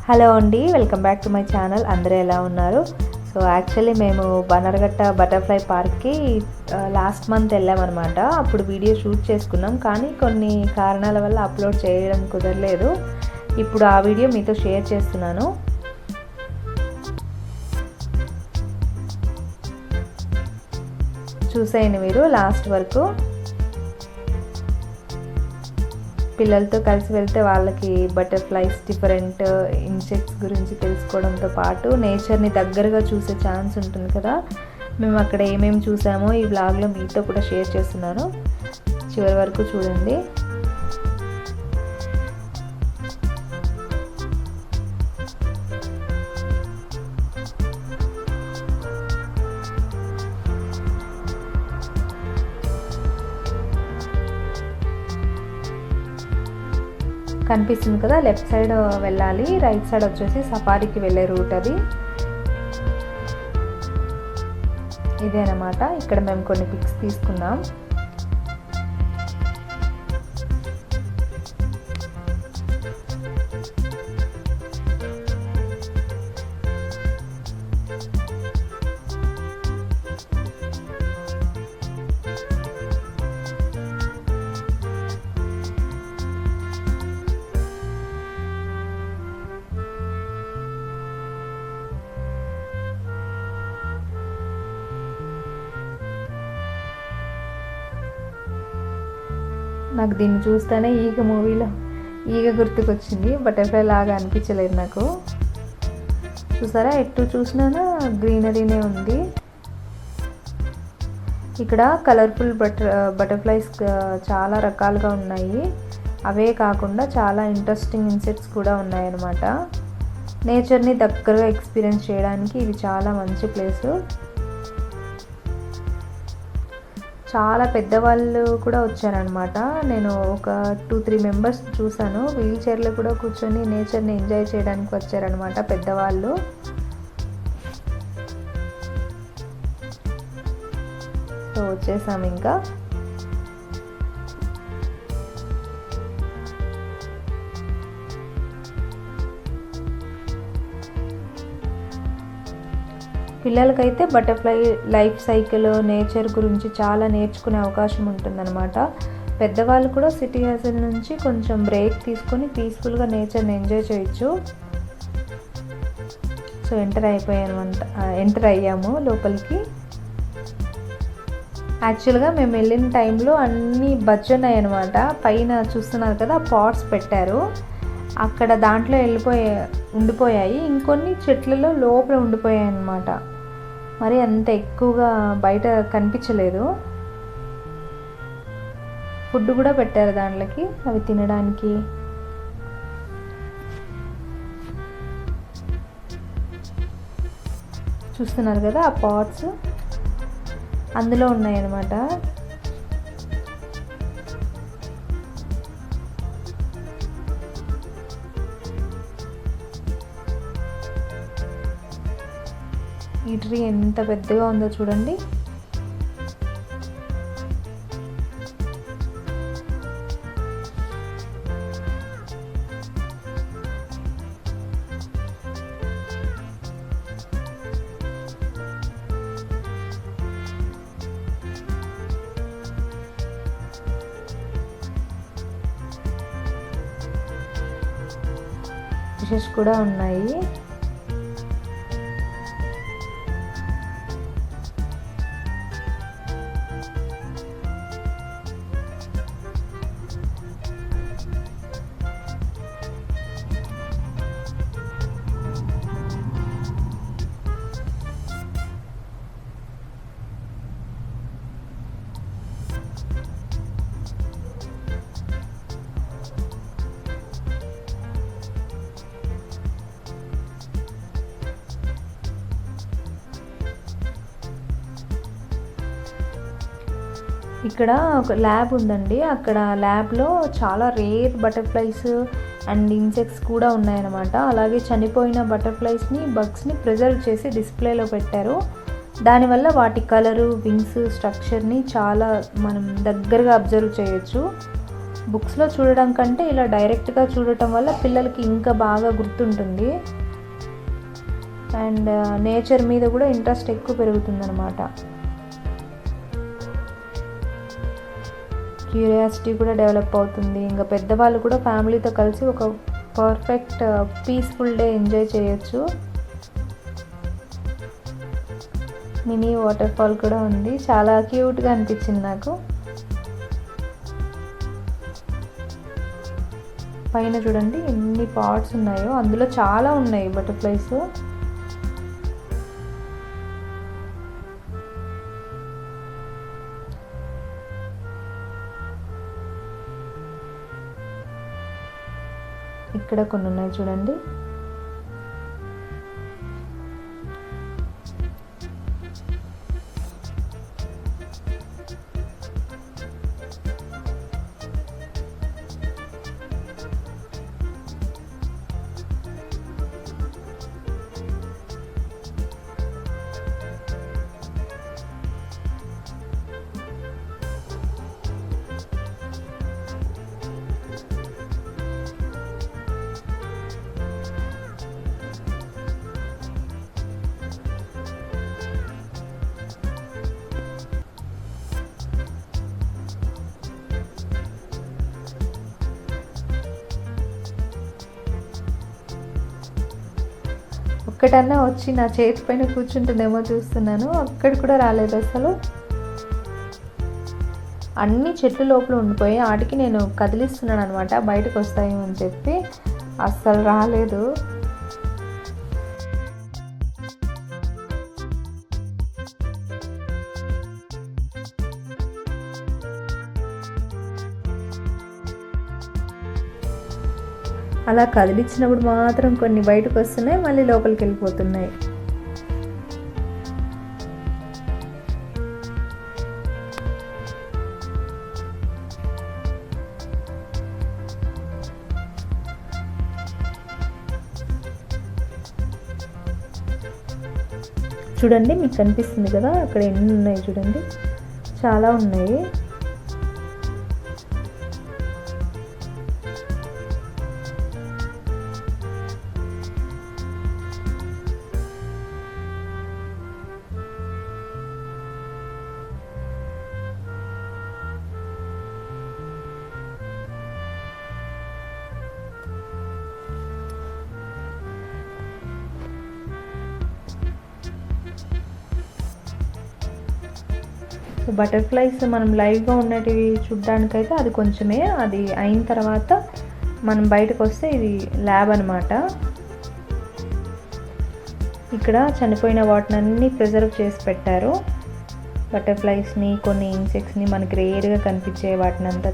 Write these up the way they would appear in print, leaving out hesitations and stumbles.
Hello అండి, welcome back to my channel. అందరూ ఎలా ఉన్నారు? సో యాక్చువల్లీ మేము బనర్ఘట్ట బటర్ఫ్లై పార్క్కి లాస్ట్ మంత్ వెళ్ళామన్నమాట. అప్పుడు వీడియో షూట్ చేసుకున్నాం, కానీ కొన్ని కారణాల వల్ల అప్లోడ్ చేయడం కుదరలేదు. ఇప్పుడు ఆ వీడియో మీతో షేర్ చేస్తున్నాను. చూసేయండి మీరు లాస్ట్ వరకు. పిల్లలతో కలిసి వెళ్తే వాళ్ళకి బటర్ఫ్లైస్, డిఫరెంట్ ఇన్సెక్ట్స్ గురించి తెలుసుకోవడంతో పాటు నేచర్ని దగ్గరగా చూసే ఛాన్స్ ఉంటుంది కదా. మేము అక్కడ ఏమేమి చూసామో ఈ వ్లాగ్లో మీతో కూడా షేర్ చేస్తున్నాను. చివరి వరకు చూడండి. కనిపిస్తుంది కదా, లెఫ్ట్ సైడ్ వెళ్ళాలి, రైట్ సైడ్ వచ్చేసి సఫారీకి వెళ్ళే రూట్ అది. ఇదే అన్నమాట. ఇక్కడ మేము కొన్ని పిక్స్ తీసుకున్నాం. నాకు దీన్ని చూస్తేనే మూవీలో ఈగ గుర్తుకొచ్చింది. బటర్ఫ్లై లాగా అనిపించలేదు నాకు. చూసారా, ఎటు చూసినా గ్రీనరీనే ఉంది. ఇక్కడ కలర్ఫుల్ బటర్ఫ్లైస్ చాలా రకాలుగా ఉన్నాయి. అవే కాకుండా చాలా ఇంట్రెస్టింగ్ ఇన్సెక్ట్స్ కూడా ఉన్నాయన్నమాట. నేచర్ని దగ్గరగా ఎక్స్పీరియన్స్ చేయడానికి ఇది చాలా మంచి ప్లేసు. చాలా పెద్దవాళ్ళు కూడా వచ్చారనమాట. నేను ఒక 2-3 మెంబర్స్ చూసాను. వీల్ చైర్లో కూడా కూర్చొని నేచర్ని ఎంజాయ్ చేయడానికి వచ్చారనమాట పెద్దవాళ్ళు. సో వచ్చేసాము ఇంకా. పిల్లలకైతే బటర్ఫ్లై లైఫ్ సైకిల్, నేచర్ గురించి చాలా నేర్చుకునే అవకాశం ఉంటుందన్నమాట. పెద్దవాళ్ళు కూడా సిటీ హజిల్ నుంచి కొంచెం బ్రేక్ తీసుకొని పీస్ఫుల్గా నేచర్ని ఎంజాయ్ చేయొచ్చు. సో ఎంటర్ అయ్యాము లోపలికి. యాక్చువల్గా మేము వెళ్ళిన టైంలో అన్నీ బజ్జున్నాయి అనమాట. పైన చూస్తున్నారు కదా, పాట్స్ పెట్టారు. అక్కడ దాంట్లో ఉండిపోయాయి. ఇంకొన్ని చెట్లలో లోపల ఉండిపోయాయి అన్నమాట. మరి అంత ఎక్కువగా బయట కనిపించలేదు. ఫుడ్ కూడా పెట్టారు దాంట్లోకి, అవి తినడానికి. చూస్తున్నారు కదా, ఆ పాట్స్ అందులో ఉన్నాయన్నమాట. ఈ ట్రీ ఎంత పెద్దగా ఉందో చూడండి. ఫిషెస్ కూడా ఉన్నాయి. ఇక్కడ ఒక ల్యాబ్ ఉందండి. అక్కడ ల్యాబ్లో చాలా రేర్ బటర్ఫ్లైస్ అండ్ ఇన్సెక్ట్స్ కూడా ఉన్నాయన్నమాట. అలాగే చనిపోయిన బటర్ఫ్లైస్ని, బగ్స్ని ప్రిజర్వ్ చేసి డిస్ప్లేలో పెట్టారు. దానివల్ల వాటి కలరు, వింగ్స్ స్ట్రక్చర్ని చాలా మనం దగ్గరగా అబ్జర్వ్ చేయొచ్చు. బుక్స్లో చూడడం కంటే ఇలా డైరెక్ట్గా చూడటం వల్ల పిల్లలకి ఇంకా బాగా గుర్తుంటుంది అండ్ నేచర్ మీద కూడా ఇంట్రెస్ట్ ఎక్కువ పెరుగుతుందన్నమాట. క్యూరియాసిటీ కూడా డెవలప్ అవుతుంది. ఇంకా పెద్దవాళ్ళు కూడా ఫ్యామిలీతో కలిసి ఒక పర్ఫెక్ట్ పీస్ఫుల్ డే ఎంజాయ్ చేయొచ్చు. మినీ వాటర్ ఫాల్ కూడా ఉంది, చాలా క్యూట్గా అనిపించింది నాకు. పైన చూడండి ఎన్ని పాట్స్ ఉన్నాయో, అందులో చాలా ఉన్నాయి బటర్ఫ్లైస్. ఇక్కడ కొన్ని ఉన్నాయి చూడండి. ఒక్కటన్నా వచ్చి నా చేతి పైన కూర్చుంటుందేమో చూస్తున్నాను, అక్కడ కూడా రాలేదు అసలు. అన్ని చెట్లు లోపల ఉండిపోయి వాటికి నేను కదిలిస్తున్నాను అనమాట, బయటకు వస్తాయేమో అని చెప్పి. అస్సలు రాలేదు. అలా కదిలించినప్పుడు మాత్రం కొన్ని బయటకు వస్తున్నాయి, మళ్ళీ లోపలికి వెళ్ళిపోతున్నాయి. చూడండి, మీకు కనిపిస్తుంది కదా అక్కడ ఎన్ని ఉన్నాయి చూడండి, చాలా ఉన్నాయి. సో బటర్ఫ్లైస్ మనం లైవ్గా ఉన్నటివి చూడ్డానికైతే అది కొంచెమే, అది అయిన తర్వాత మనం బయటకు వస్తే ఇది ల్యాబ్ అనమాట. ఇక్కడ చనిపోయిన వాటిని ప్రిజర్వ్ చేసి పెట్టారు. బటర్ఫ్లైస్ని, కొన్ని ఇన్సెక్ట్స్ని, మనకి రేర్గా కనిపించే వాటిని అంతా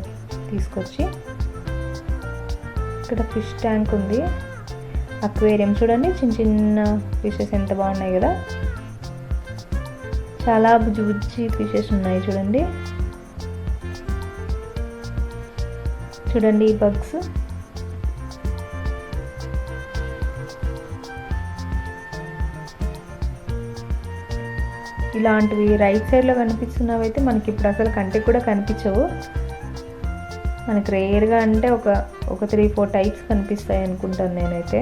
తీసుకొచ్చి. ఇక్కడ ఫిష్ ట్యాంక్ ఉంది, అక్వేరియం చూడండి, చిన్న చిన్న ఫిషెస్ ఎంత బాగున్నాయి కదా. చాలా బుజ్జి బుజ్జి ఫిషెస్ ఉన్నాయి చూడండి. చూడండి ఈ బగ్స్. ఇలాంటివి రైట్ సైడ్లో కనిపిస్తున్నవి అయితే మనకి ఇప్పుడు అసలు కంటికి కూడా కనిపించవు. మనకి రేర్గా అంటే ఒక 3-4 టైప్స్ కనిపిస్తాయి అనుకుంటాను నేనైతే.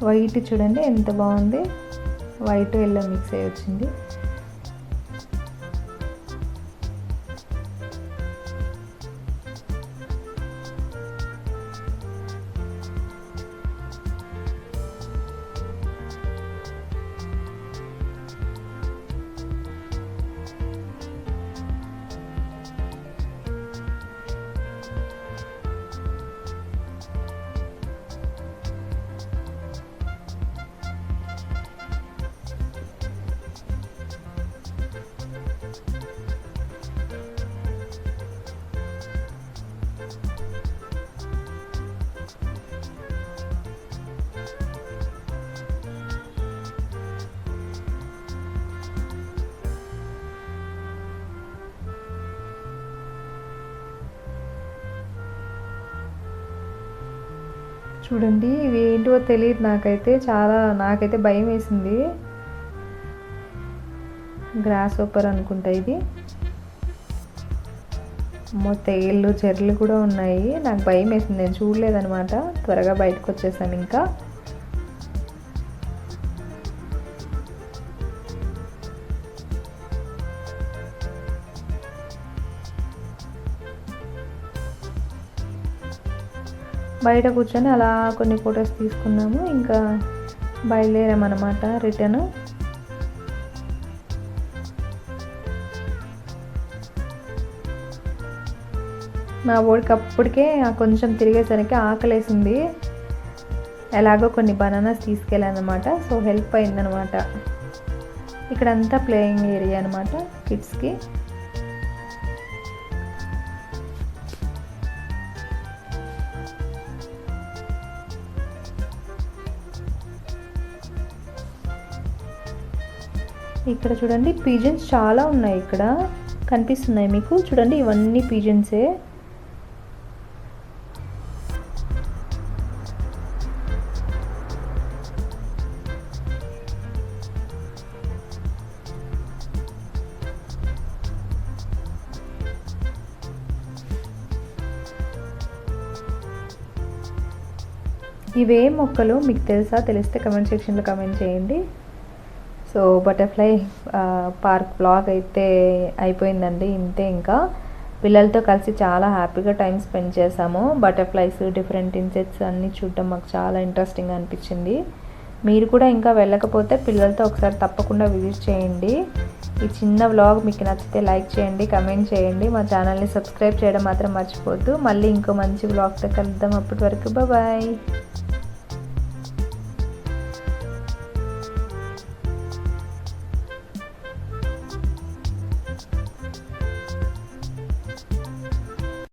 వైట్ చూడండి ఎంత బాగుంది, వైట్ ఎల్లో మిక్స్ అయ్యి వచ్చింది. చూడండి ఇవి ఏంటో తెలియదు నాకైతే భయం వేసింది. గ్రాస్ హోపర్ అనుకుంటా ఇది. తేళ్ళు చెర్లు కూడా ఉన్నాయి. నాకు భయం వేసింది, నేను చూడలేదనమాట. త్వరగా బయటకు వచ్చేసాను. ఇంకా బయట కూర్చొని అలా కొన్ని ఫొటోస్ తీసుకున్నాము. ఇంకా బయలుదేరామన్నమాట రిటర్న్. మా ఓడికి అప్పటికే కొంచెం తిరిగేసరికి ఆకలేసింది. ఎలాగో కొన్ని బనానాస్ తీసుకెళ్ళాను అనమాట. సో హెల్ప్ అయిందనమాట. ఇక్కడంతా ప్లేయింగ్ ఏరియా అనమాట కిడ్స్కి. ఇక్కడ చూడండి పీజన్స్ చాలా ఉన్నాయి. ఇక్కడ కనిపిస్తున్నాయి మీకు. చూడండి ఇవన్నీ పీజన్సే. ఇవే మొక్కలు మీకు తెలుసా? తెలిస్తే కమెంట్ సెక్షన్లో కమెంట్ చేయండి. సో బటర్ఫ్లై పార్క్ బ్లాగ్ అయితే అయిపోయిందండి. ఇంతే. ఇంకా పిల్లలతో కలిసి చాలా హ్యాపీగా టైం స్పెండ్ చేసాము. బటర్ఫ్లైస్, డిఫరెంట్ ఇన్సెక్ట్స్ అన్నీ చూడటం మాకు చాలా ఇంట్రెస్టింగ్గా అనిపించింది. మీరు కూడా ఇంకా వెళ్ళకపోతే పిల్లలతో ఒకసారి తప్పకుండా విజిట్ చేయండి. ఈ చిన్న వ్లాగ్ మీకు నచ్చితే లైక్ చేయండి, కమెంట్ చేయండి. మా ఛానల్ని సబ్స్క్రైబ్ చేయడం మాత్రం మర్చిపోవద్దు. మళ్ళీ ఇంకో మంచి వ్లాగ్తో కలుద్దాం. అప్పటి వరకు బాయ్.